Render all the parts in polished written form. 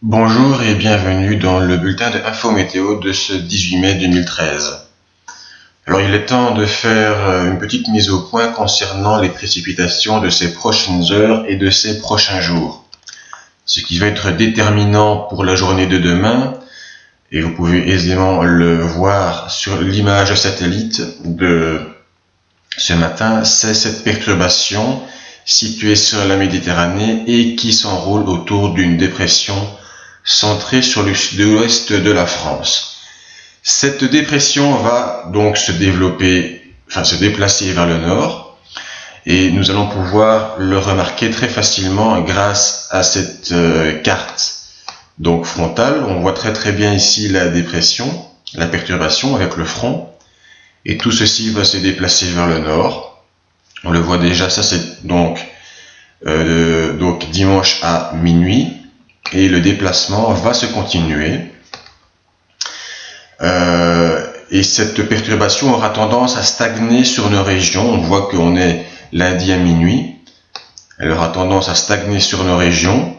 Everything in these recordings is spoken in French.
Bonjour et bienvenue dans le bulletin de Info Météo de ce 18 mai 2013. Alors il est temps de faire une petite mise au point concernant les précipitations de ces prochaines heures et de ces prochains jours. Ce qui va être déterminant pour la journée de demain, et vous pouvez aisément le voir sur l'image satellite de ce matin, c'est cette perturbation située sur la Méditerranée et qui s'enroule autour d'une dépression centrée sur le sud-ouest de la France. Cette dépression va donc se déplacer vers le nord, et nous allons pouvoir le remarquer très facilement grâce à cette carte donc frontale. On voit très bien ici la dépression, la perturbation avec le front, et tout ceci va se déplacer vers le nord. On le voit déjà, ça c'est donc dimanche à minuit, et le déplacement va se continuer. Et cette perturbation aura tendance à stagner sur nos régions. On voit qu'on est lundi à minuit. Elle aura tendance à stagner sur nos régions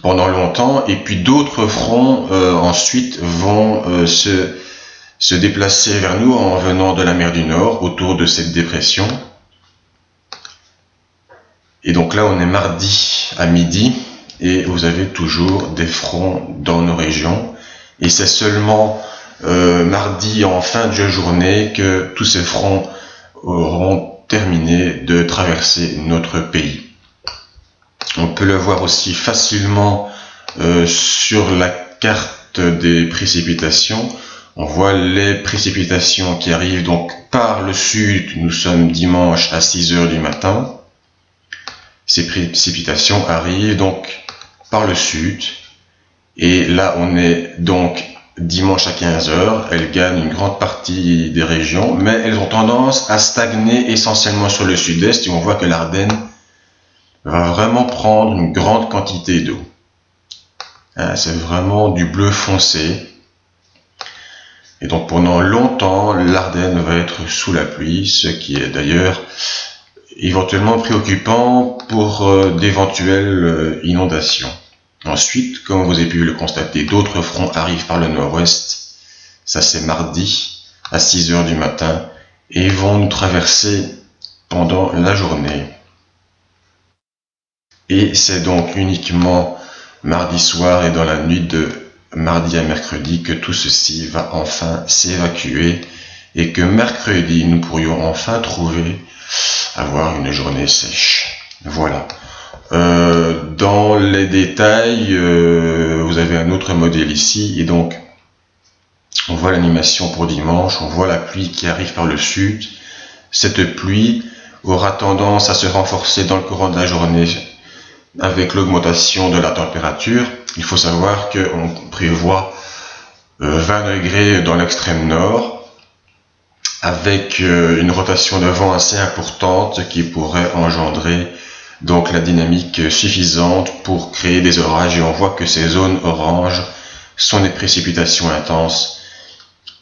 pendant longtemps, et puis d'autres fronts ensuite vont se déplacer vers nous en venant de la mer du Nord autour de cette dépression. Et donc là on est mardi à midi et vous avez toujours des fronts dans nos régions, et c'est seulement mardi en fin de journée que tous ces fronts auront terminé de traverser notre pays. On peut le voir aussi facilement sur la carte des précipitations. On voit les précipitations qui arrivent donc par le sud. Nous sommes dimanche à 6 heures du matin. Ces précipitations arrivent donc par le sud, et là on est donc dimanche à 15 heures. Elles gagnent une grande partie des régions, mais elles ont tendance à stagner essentiellement sur le sud-est, et on voit que l'Ardenne va vraiment prendre une grande quantité d'eau. C'est vraiment du bleu foncé. Et donc pendant longtemps, l'Ardenne va être sous la pluie, ce qui est d'ailleurs éventuellement préoccupant pour d'éventuelles inondations. Ensuite, comme vous avez pu le constater, d'autres fronts arrivent par le nord-ouest. Ça c'est mardi à 6 heures du matin, et vont nous traverser pendant la journée. Et c'est donc uniquement mardi soir et dans la nuit de mardi à mercredi que tout ceci va enfin s'évacuer, et que mercredi nous pourrions enfin avoir une journée sèche. Voilà. Dans les détails, vous avez un autre modèle ici, et donc on voit l'animation pour dimanche. On voit la pluie qui arrive par le sud. Cette pluie aura tendance à se renforcer dans le courant de la journée avec l'augmentation de la température. Il faut savoir qu'on prévoit 20 degrés dans l'extrême nord, avec une rotation de vent assez importante qui pourrait engendrer donc la dynamique suffisante pour créer des orages. Et on voit que ces zones oranges sont des précipitations intenses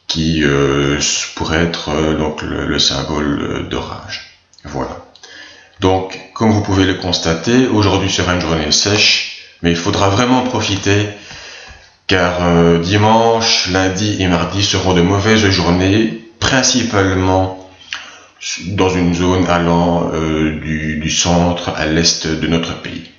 qui pourraient être donc le symbole d'orage. Voilà. Donc, comme vous pouvez le constater, aujourd'hui sera une journée sèche, mais il faudra vraiment en profiter, car dimanche, lundi et mardi seront de mauvaises journées, principalement dans une zone allant du centre à l'est de notre pays.